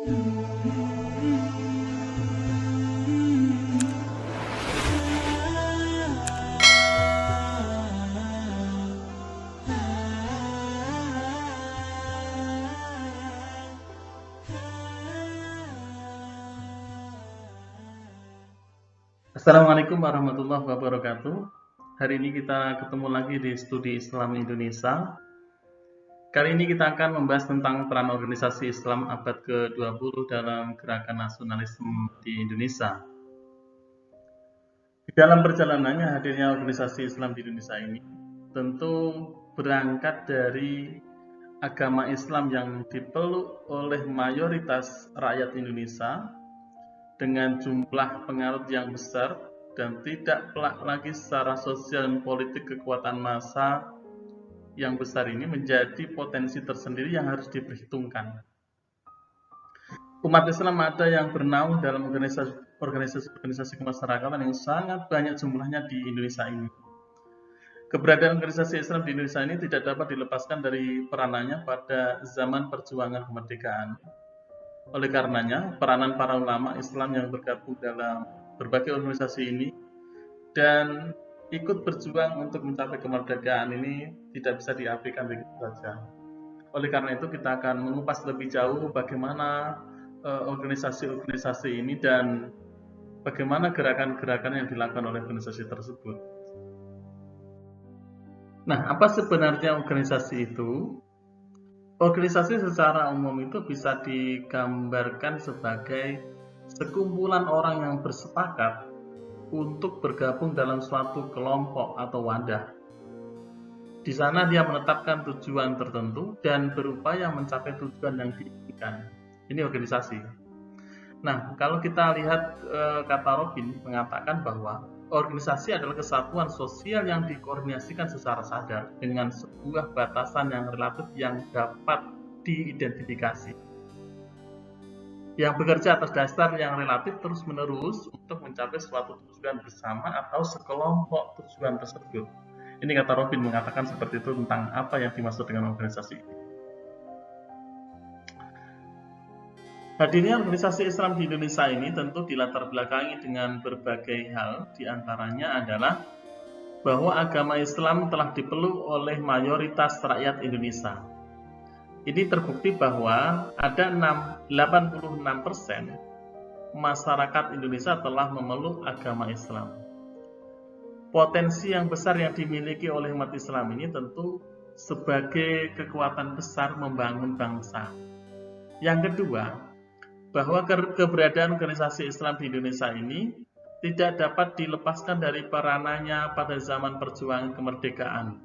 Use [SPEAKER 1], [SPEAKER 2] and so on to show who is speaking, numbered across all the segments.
[SPEAKER 1] Assalamualaikum warahmatullahi wabarakatuh. Hari ini kita ketemu lagi di Studi Islam Indonesia. Kali ini kita akan membahas tentang peran organisasi Islam abad ke-20 dalam gerakan nasionalisme di Indonesia. Di dalam perjalanannya hadirnya organisasi Islam di Indonesia ini tentu berangkat dari agama Islam yang dipeluk oleh mayoritas rakyat Indonesia dengan jumlah penganut yang besar dan tidak pelak lagi secara sosial dan politik. Kekuatan massa yang besar ini menjadi potensi tersendiri yang harus diperhitungkan. Umat Islam ada yang bernaung dalam organisasi kemasyarakatan yang sangat banyak jumlahnya di Indonesia ini. Keberadaan organisasi Islam di Indonesia ini tidak dapat dilepaskan dari peranannya pada zaman perjuangan kemerdekaan. Oleh karenanya, peranan para ulama Islam yang bergabung dalam berbagai organisasi ini dan ikut berjuang untuk mencapai kemerdekaan ini tidak bisa diabaikan begitu saja. Oleh karena itu, kita akan mengupas lebih jauh bagaimana organisasi-organisasi ini dan bagaimana gerakan-gerakan yang dilakukan oleh organisasi tersebut. Nah, apa sebenarnya organisasi itu? Organisasi secara umum itu bisa digambarkan sebagai sekumpulan orang yang bersepakat untuk bergabung dalam suatu kelompok atau wadah. Di sana dia menetapkan tujuan tertentu dan berupaya mencapai tujuan yang diinginkan. Ini organisasi. Nah, kalau kita lihat kata Robin mengatakan bahwa organisasi adalah kesatuan sosial yang dikoordinasikan secara sadar dengan sebuah batasan yang relatif yang dapat diidentifikasi, yang bekerja atas dasar yang relatif terus-menerus untuk mencapai suatu tujuan bersama atau sekelompok tujuan tersebut. Ini kata Robin mengatakan seperti itu tentang apa yang dimaksud dengan organisasi ini. Hadirnya organisasi Islam di Indonesia ini tentu dilatar belakangi dengan berbagai hal, diantaranya adalah bahwa agama Islam telah dipeluk oleh mayoritas rakyat Indonesia. Ini terbukti bahwa ada 86% masyarakat Indonesia telah memeluk agama Islam. Potensi yang besar yang dimiliki oleh umat Islam ini tentu sebagai kekuatan besar membangun bangsa. Yang kedua, bahwa keberadaan organisasi Islam di Indonesia ini tidak dapat dilepaskan dari peranannya pada zaman perjuangan kemerdekaan.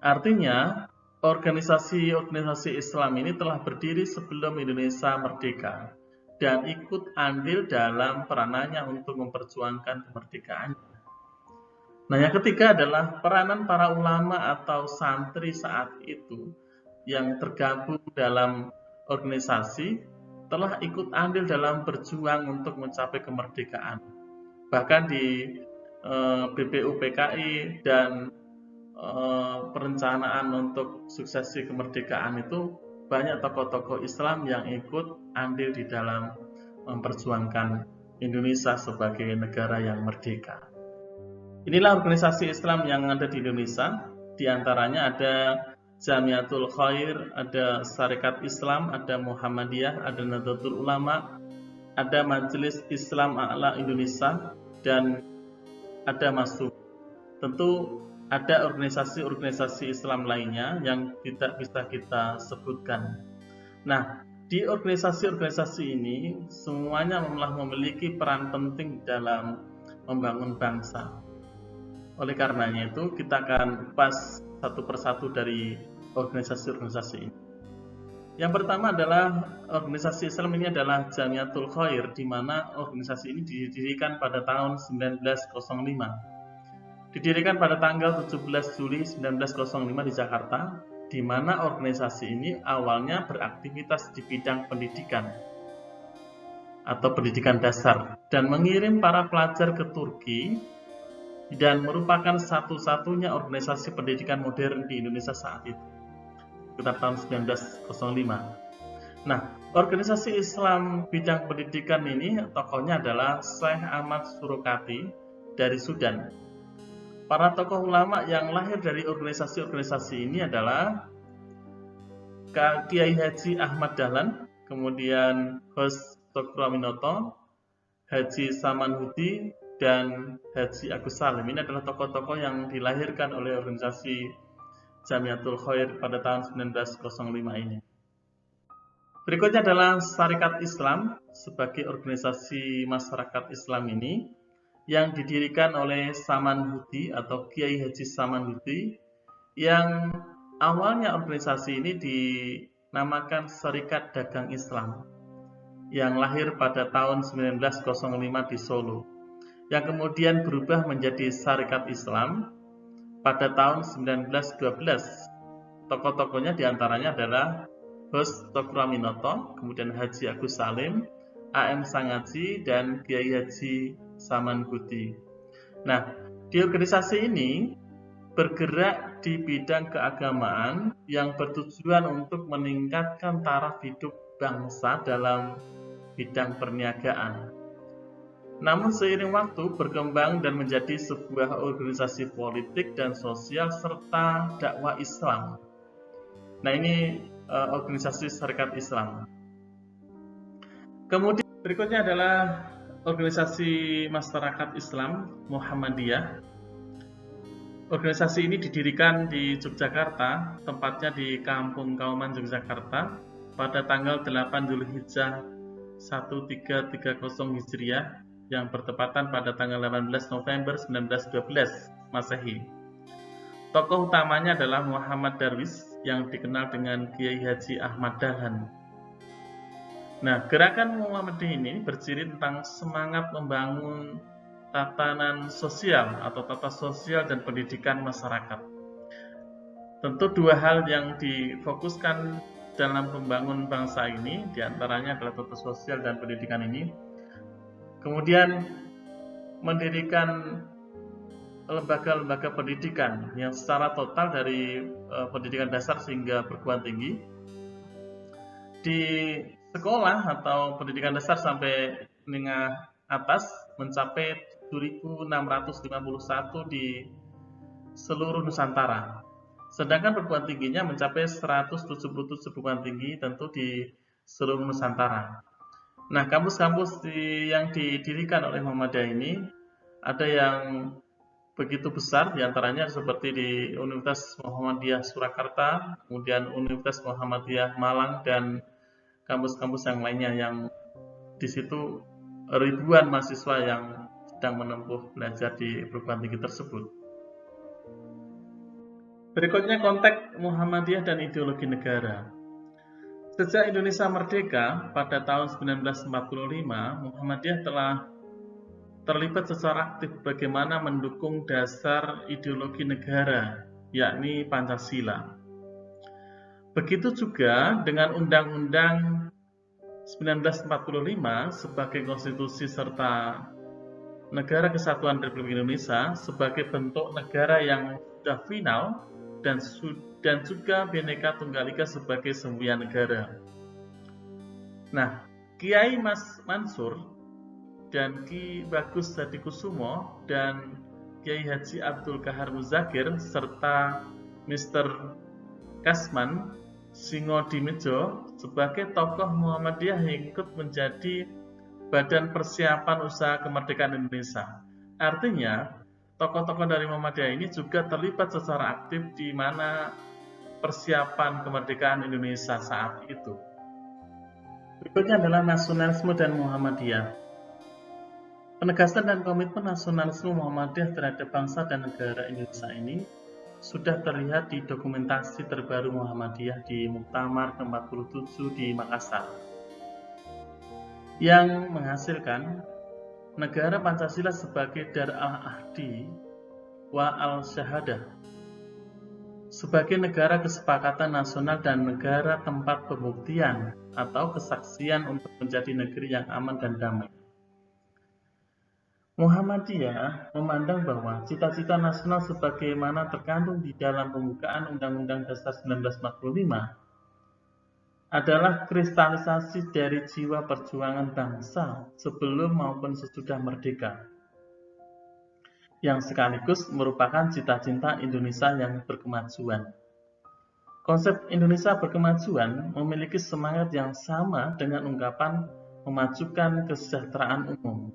[SPEAKER 1] Artinya, organisasi-organisasi Islam ini telah berdiri sebelum Indonesia merdeka dan ikut andil dalam peranannya untuk memperjuangkan kemerdekaan. Nah, yang ketiga adalah peranan para ulama atau santri saat itu yang tergabung dalam organisasi telah ikut andil dalam berjuang untuk mencapai kemerdekaan. Bahkan di BPUPKI dan perencanaan untuk suksesi kemerdekaan itu banyak tokoh-tokoh Islam yang ikut andil di dalam memperjuangkan Indonesia sebagai negara yang merdeka. Inilah organisasi Islam yang ada di Indonesia. Di antaranya ada Jamiatul Khair, ada Sarekat Islam, ada Muhammadiyah, ada Nahdlatul Ulama, ada Majelis Islam A'la Indonesia, dan ada Masuk. Tentu ada organisasi-organisasi Islam lainnya yang tidak bisa kita sebutkan. Nah, di organisasi-organisasi ini semuanya telah memiliki peran penting dalam membangun bangsa. Oleh karenanya itu kita akan kupas satu persatu dari organisasi-organisasi ini. Yang pertama adalah organisasi Islam ini adalah Jamiatul Khair, di mana organisasi ini didirikan pada tahun 1905. Didirikan pada tanggal 17 Juli 1905 di Jakarta, di mana organisasi ini awalnya beraktivitas di bidang pendidikan atau pendidikan dasar dan mengirim para pelajar ke Turki dan merupakan satu-satunya organisasi pendidikan modern di Indonesia saat itu, sekitar tahun 1905. Nah, organisasi Islam bidang pendidikan ini tokohnya adalah Syekh Ahmad Surokati dari Sudan. Para tokoh ulama yang lahir dari organisasi-organisasi ini adalah Kiai Haji Ahmad Dahlan, kemudian Hos Tokroaminoto, Haji Saman Hudi, dan Haji Agus Salim. Ini adalah tokoh-tokoh yang dilahirkan oleh organisasi Jamiatul Khair pada tahun 1905 ini. Berikutnya adalah Syarikat Islam sebagai organisasi masyarakat Islam ini yang didirikan oleh Saman Hudi atau Kiai Haji Saman Hudi, yang awalnya organisasi ini dinamakan Serikat Dagang Islam yang lahir pada tahun 1905 di Solo, yang kemudian berubah menjadi Syarikat Islam pada tahun 1912. Tokoh-tokohnya diantaranya adalah Hos Tokroaminoto, kemudian Haji Agus Salim, A.M. Sangaji, dan Kiai Haji Saman Hudi. Nah, di organisasi ini bergerak di bidang keagamaan yang bertujuan untuk meningkatkan taraf hidup bangsa dalam bidang perniagaan. Namun seiring waktu berkembang dan menjadi sebuah organisasi politik dan sosial serta dakwah Islam. Nah, ini organisasi Syarikat Islam. Kemudian berikutnya adalah organisasi masyarakat Islam Muhammadiyah. Organisasi ini didirikan di Yogyakarta, tempatnya di Kampung Kauman, Yogyakarta, pada tanggal 8 Zulhijjah 1330 Hijriah yang bertepatan pada tanggal 18 November 1912 Masehi. Tokoh utamanya adalah Muhammad Darwis yang dikenal dengan Kiai Haji Ahmad Dahlan. Nah, gerakan Muhammadiyah ini berciri tentang semangat membangun tatanan sosial atau tata sosial dan pendidikan masyarakat. Tentu dua hal yang difokuskan dalam pembangun bangsa ini, diantaranya adalah tata sosial dan pendidikan ini. Kemudian mendirikan lembaga-lembaga pendidikan yang secara total dari pendidikan dasar hingga perguruan tinggi. Di sekolah atau pendidikan dasar sampai menengah atas mencapai 7.651 di seluruh Nusantara. Sedangkan perguruan tingginya mencapai 177 perguruan tinggi tentu di seluruh Nusantara. Nah, kampus-kampus yang didirikan oleh Muhammadiyah ini ada yang begitu besar, diantaranya seperti di Universitas Muhammadiyah Surakarta, kemudian Universitas Muhammadiyah Malang, dan kampus-kampus yang lainnya yang di situ ribuan mahasiswa yang sedang menempuh belajar di perguruan tinggi tersebut. Berikutnya konteks Muhammadiyah dan ideologi negara. Sejak Indonesia merdeka pada tahun 1945, Muhammadiyah telah terlibat secara aktif bagaimana mendukung dasar ideologi negara, yakni Pancasila. Begitu juga dengan Undang-Undang 1945 sebagai konstitusi serta Negara Kesatuan Republik Indonesia sebagai bentuk negara yang sudah final dan juga Bhinneka Tunggal Ika sebagai semboyan negara. Nah, Kiai Mas Mansur dan Ki Bagus Hadikusumo dan Kiai Haji Abdul Kahar Muzakir serta Mr. Kasman Singodimedjo sebagai tokoh Muhammadiyah yang ikut menjadi Badan Persiapan Usaha Kemerdekaan Indonesia. Artinya, tokoh-tokoh dari Muhammadiyah ini juga terlibat secara aktif di mana persiapan kemerdekaan Indonesia saat itu. Berikutnya adalah nasionalisme dan Muhammadiyah. Penegasan dan komitmen nasionalisme Muhammadiyah terhadap bangsa dan negara Indonesia ini sudah terlihat di dokumentasi terbaru Muhammadiyah di Muktamar ke-47 di Makassar, yang menghasilkan negara Pancasila sebagai Dar al-Ahdi wa al-Syahadah, sebagai negara kesepakatan nasional dan negara tempat pembuktian atau kesaksian untuk menjadi negeri yang aman dan damai. Muhammadiyah memandang bahwa cita-cita nasional sebagaimana terkandung di dalam pembukaan Undang-Undang Dasar 1945 adalah kristalisasi dari jiwa perjuangan bangsa sebelum maupun sesudah merdeka, yang sekaligus merupakan cita-cita Indonesia yang berkemajuan. Konsep Indonesia berkemajuan memiliki semangat yang sama dengan ungkapan memajukan kesejahteraan umum,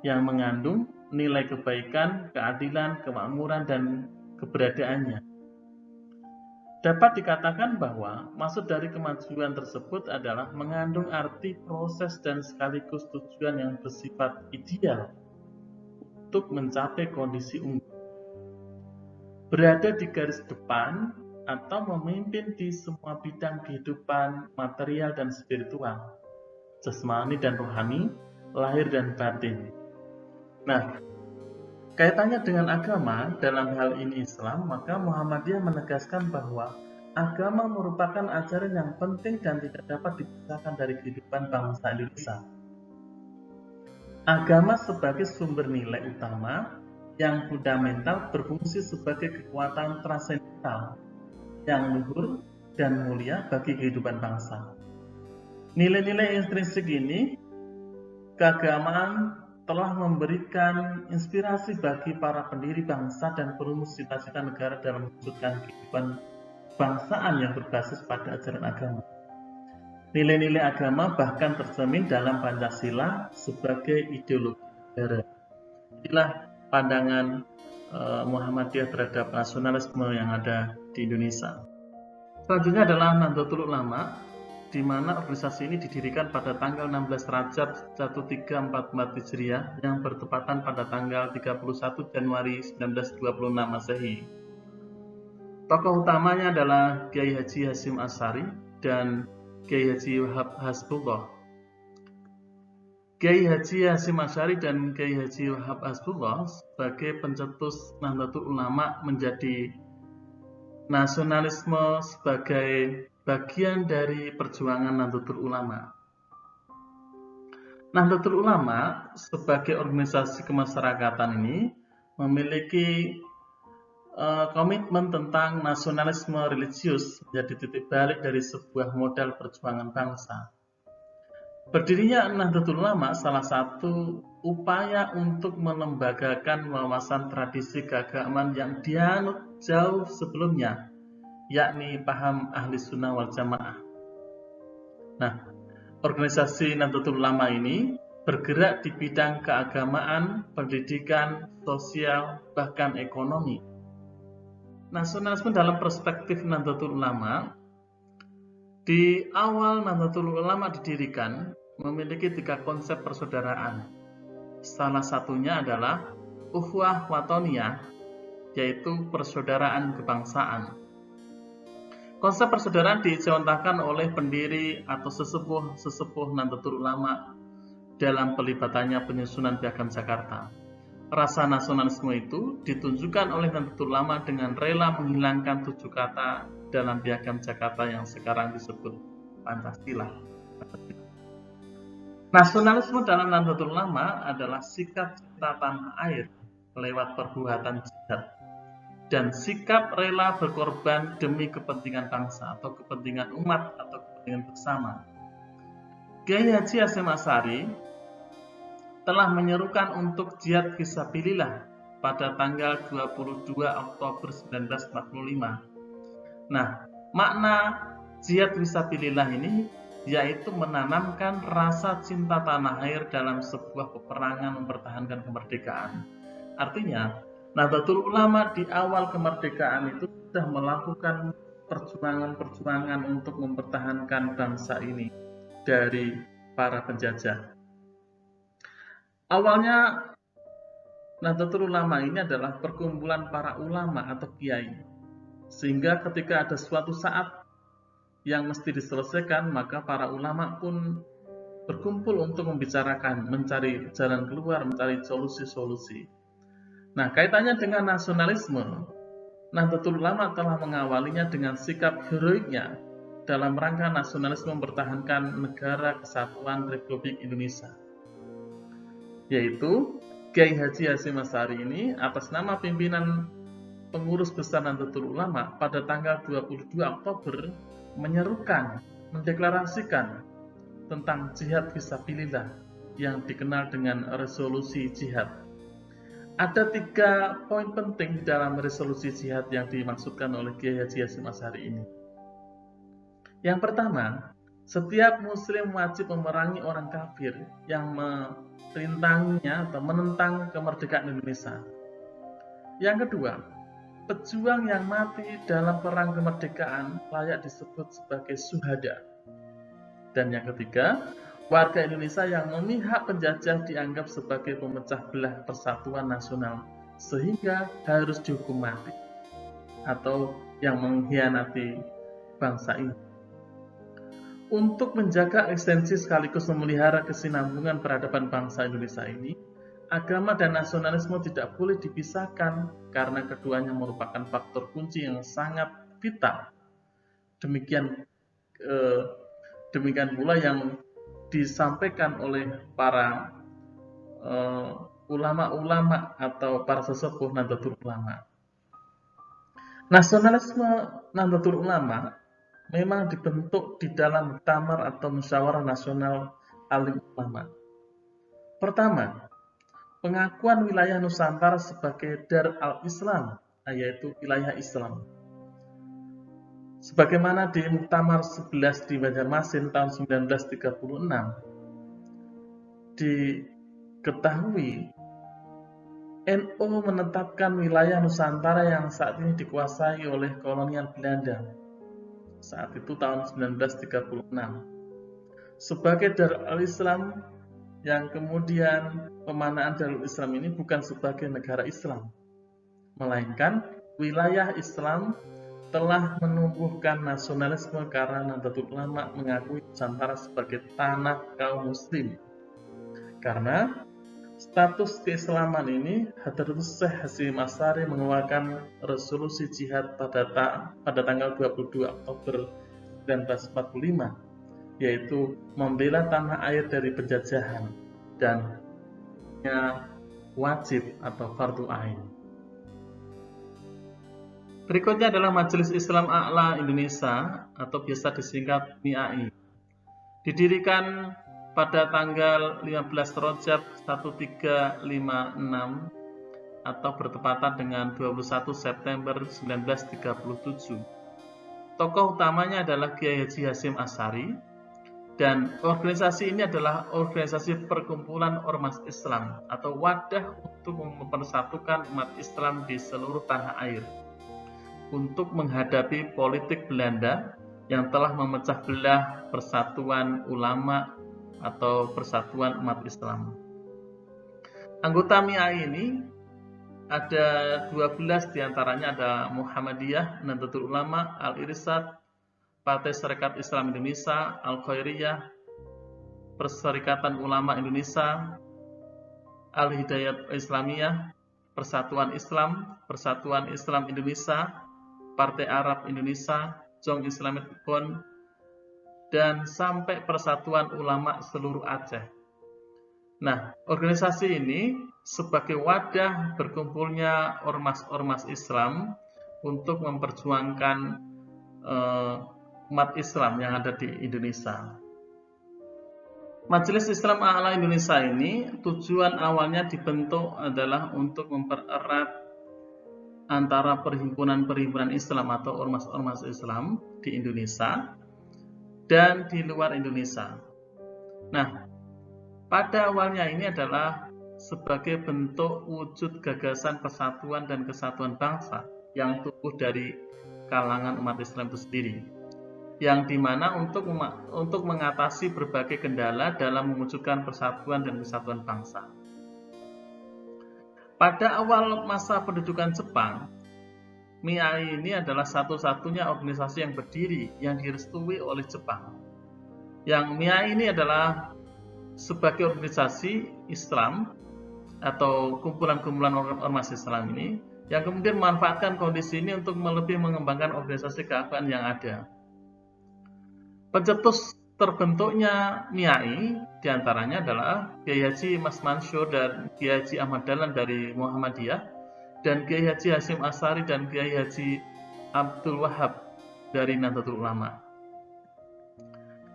[SPEAKER 1] yang mengandung nilai kebaikan, keadilan, kemakmuran, dan keberadaannya. Dapat dikatakan bahwa maksud dari kemajuan tersebut adalah mengandung arti proses dan sekaligus tujuan yang bersifat ideal untuk mencapai kondisi unggul, berada di garis depan atau memimpin di semua bidang kehidupan material dan spiritual, jasmani dan rohani, lahir dan batin. Nah, kaitannya dengan agama, dalam hal ini Islam, maka Muhammadiyah menegaskan bahwa agama merupakan ajaran yang penting dan tidak dapat dipisahkan dari kehidupan bangsa Indonesia. Agama sebagai sumber nilai utama yang fundamental berfungsi sebagai kekuatan transendental yang luhur dan mulia bagi kehidupan bangsa. Nilai-nilai intrinsik ini, keagamaan telah memberikan inspirasi bagi para pendiri bangsa dan perumus cita-cita negara dalam mewujudkan kehidupan bangsaan yang berbasis pada ajaran agama. Nilai-nilai agama bahkan tercermin dalam Pancasila sebagai ideologi negara. Inilah pandangan Muhammadiyah terhadap nasionalisme yang ada di Indonesia. Selanjutnya adalah Nahdlatul Ulama, di mana organisasi ini didirikan pada tanggal 16 Rajab 1344 Hijriah yang bertepatan pada tanggal 31 Januari 1926 Masehi. Tokoh utamanya adalah Kiai Haji Hasyim Asy'ari dan Kiai Haji Wahab Hasbullah. Kiai Haji Hasyim Asy'ari dan Kiai Haji Wahab Hasbullah sebagai pencetus Nahdlatul Ulama menjadi nasionalisme sebagai bagian dari perjuangan Nahdlatul Ulama. Nahdlatul Ulama sebagai organisasi kemasyarakatan ini memiliki komitmen tentang nasionalisme religius menjadi titik balik dari sebuah model perjuangan bangsa. Berdirinya Nahdlatul Ulama salah satu upaya untuk melembagakan wawasan tradisi keagamaan yang dianut jauh sebelumnya, yakni paham ahli sunnah wal jamaah. Nah, organisasi Nahdlatul Ulama ini bergerak di bidang keagamaan, pendidikan, sosial, bahkan ekonomi. Nasionalisme dalam perspektif Nahdlatul Ulama, di awal Nahdlatul Ulama didirikan memiliki 3 konsep persaudaraan. Salah satunya adalah ukhuwah watoniyah, yaitu persaudaraan kebangsaan. Konsep persaudaraan dicontohkan oleh pendiri atau sesepuh Nahdlatul Ulama dalam pelibatannya penyusunan Piagam Jakarta. Rasa nasionalisme itu ditunjukkan oleh Nahdlatul Ulama dengan rela menghilangkan 7 kata dalam Piagam Jakarta yang sekarang disebut Pancasila. Nasionalisme dalam Nahdlatul Ulama adalah sikap cinta tanah air lewat perbuatan jihad dan sikap rela berkorban demi kepentingan bangsa atau kepentingan umat atau kepentingan bersama. Kiai Haji Hasyim Asy'ari telah menyerukan untuk jihad fisabilillah pada tanggal 22 Oktober 1945. Nah, makna jihad fisabilillah ini yaitu menanamkan rasa cinta tanah air dalam sebuah peperangan mempertahankan kemerdekaan. Artinya, Nahdlatul Ulama di awal kemerdekaan itu sudah melakukan perjuangan-perjuangan untuk mempertahankan bangsa ini dari para penjajah. Awalnya Nahdlatul Ulama ini adalah perkumpulan para ulama atau kiai, sehingga ketika ada suatu saat yang mesti diselesaikan, maka para ulama pun berkumpul untuk membicarakan, mencari jalan keluar, mencari solusi-solusi. Nah, kaitannya dengan nasionalisme, Nahdlatul Ulama telah mengawalinya dengan sikap heroiknya dalam rangka nasionalisme mempertahankan negara kesatuan Republik Indonesia, yaitu Kiai Haji Hasyim Asy'ari ini atas nama pimpinan pengurus besar Nahdlatul Ulama pada tanggal 22 Oktober menyerukan mendeklarasikan tentang jihad fisabilillah yang dikenal dengan resolusi jihad. Ada 3 poin penting di dalam resolusi jihad yang dimaksudkan oleh Kiai Haji Hasyim Asy'ari ini. Yang pertama, setiap muslim wajib memerangi orang kafir yang merintanginya atau menentang kemerdekaan Indonesia. Yang kedua, pejuang yang mati dalam perang kemerdekaan layak disebut sebagai syuhada. Dan yang ketiga, warga Indonesia yang memihak penjajah dianggap sebagai pemecah belah persatuan nasional sehingga harus dihukum mati atau yang mengkhianati bangsa ini. Untuk menjaga eksistensi sekaligus memelihara kesinambungan peradaban bangsa Indonesia ini, agama dan nasionalisme tidak boleh dipisahkan karena keduanya merupakan faktor kunci yang sangat vital. Demikian pula yang disampaikan oleh para ulama-ulama atau para sesepuh Nahdlatul Ulama. Nasionalisme Nahdlatul Ulama memang dibentuk di dalam muktamar atau musyawarah nasional alim ulama. Pertama, pengakuan wilayah Nusantara sebagai Dar al-Islam, yaitu wilayah Islam. Sebagaimana di Muktamar 11 di Banjarmasin tahun 1936, diketahui NU menetapkan wilayah Nusantara yang saat ini dikuasai oleh kolonial Belanda. Saat itu tahun 1936 sebagai Darul Islam, yang kemudian pemanaan Darul Islam ini bukan sebagai negara Islam, melainkan wilayah Islam telah menumbuhkan nasionalisme karena Nahdlatul Ulama mengakui Nusantara sebagai tanah kaum muslim. Karena status keislaman ini, Hadratus Syekh Hasyim Asy'ari mengeluarkan resolusi jihad pada tanggal 22 Oktober 1945, yaitu membela tanah air dari penjajahan dan wajib atau fardu ain. Berikutnya adalah Majelis Islam A'la Indonesia atau biasa disingkat MIAI. Didirikan pada tanggal 15 Rajab 1356 atau bertepatan dengan 21 September 1937. Tokoh utamanya adalah Kiai Haji Hasyim Asy'ari, dan organisasi ini adalah organisasi perkumpulan ormas Islam atau wadah untuk mempersatukan umat Islam di seluruh tanah air untuk menghadapi politik Belanda yang telah memecah belah persatuan ulama atau persatuan umat Islam. Anggota MIAI ini ada 12 diantaranya ada Muhammadiyah, Nahdlatul Ulama, Al-Irsyad, Partai Sarekat Islam Indonesia, Al-Khairiyah, Perserikatan Ulama Indonesia, Al-Hidayat Islamiyah, Persatuan Islam, Persatuan Islam Indonesia, Partai Arab Indonesia, Jong Islamic Bond, dan sampai Persatuan Ulama seluruh Aceh. Nah, organisasi ini sebagai wadah berkumpulnya ormas-ormas Islam untuk memperjuangkan umat Islam yang ada di Indonesia. Majelis Islam A'la Indonesia ini tujuan awalnya dibentuk adalah untuk mempererat antara perhimpunan-perhimpunan Islam atau ormas-ormas Islam di Indonesia dan di luar Indonesia. Nah, pada awalnya ini adalah sebagai bentuk wujud gagasan persatuan dan kesatuan bangsa yang tumbuh dari kalangan umat Islam itu sendiri, yang dimana untuk mengatasi berbagai kendala dalam mewujudkan persatuan dan kesatuan bangsa. Pada awal masa pendudukan Jepang, MIAI ini adalah satu-satunya organisasi yang berdiri yang direstui oleh Jepang. Yang MIAI ini adalah sebagai organisasi Islam atau kumpulan-kumpulan ormas Islam ini yang kemudian memanfaatkan kondisi ini untuk lebih mengembangkan organisasi keagamaan yang ada. Pencetus terbentuknya MIAI diantaranya adalah Kiai Haji Mas Mansur dan Kiai Haji Ahmad Dahlan dari Muhammadiyah, dan Kiai Haji Hasyim Asy'ari dan Kiai Haji Abdul Wahab dari Nahdlatul Ulama.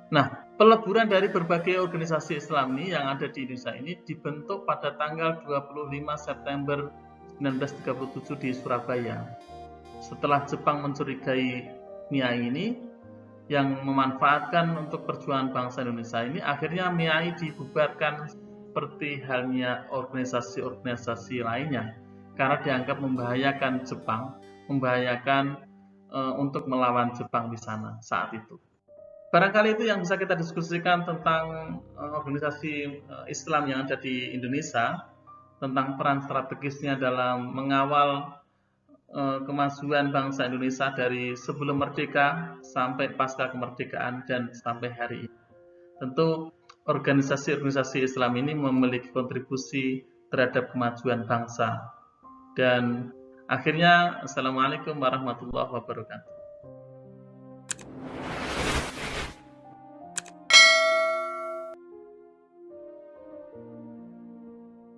[SPEAKER 1] Nah, peleburan dari berbagai organisasi Islam ini yang ada di Indonesia ini dibentuk pada tanggal 25 September 1937 di Surabaya. Setelah Jepang mencurigai MIAI ini, yang memanfaatkan untuk perjuangan bangsa Indonesia ini, akhirnya MIAI dibubarkan seperti halnya organisasi-organisasi lainnya karena dianggap membahayakan Jepang, membahayakan untuk melawan Jepang di sana saat itu. Barangkali itu yang bisa kita diskusikan tentang organisasi Islam yang ada di Indonesia, tentang peran strategisnya dalam mengawal kemajuan bangsa Indonesia dari sebelum merdeka sampai pasca kemerdekaan dan sampai hari ini. Tentu organisasi-organisasi Islam ini memiliki kontribusi terhadap kemajuan bangsa. Dan akhirnya, Assalamualaikum warahmatullahi wabarakatuh.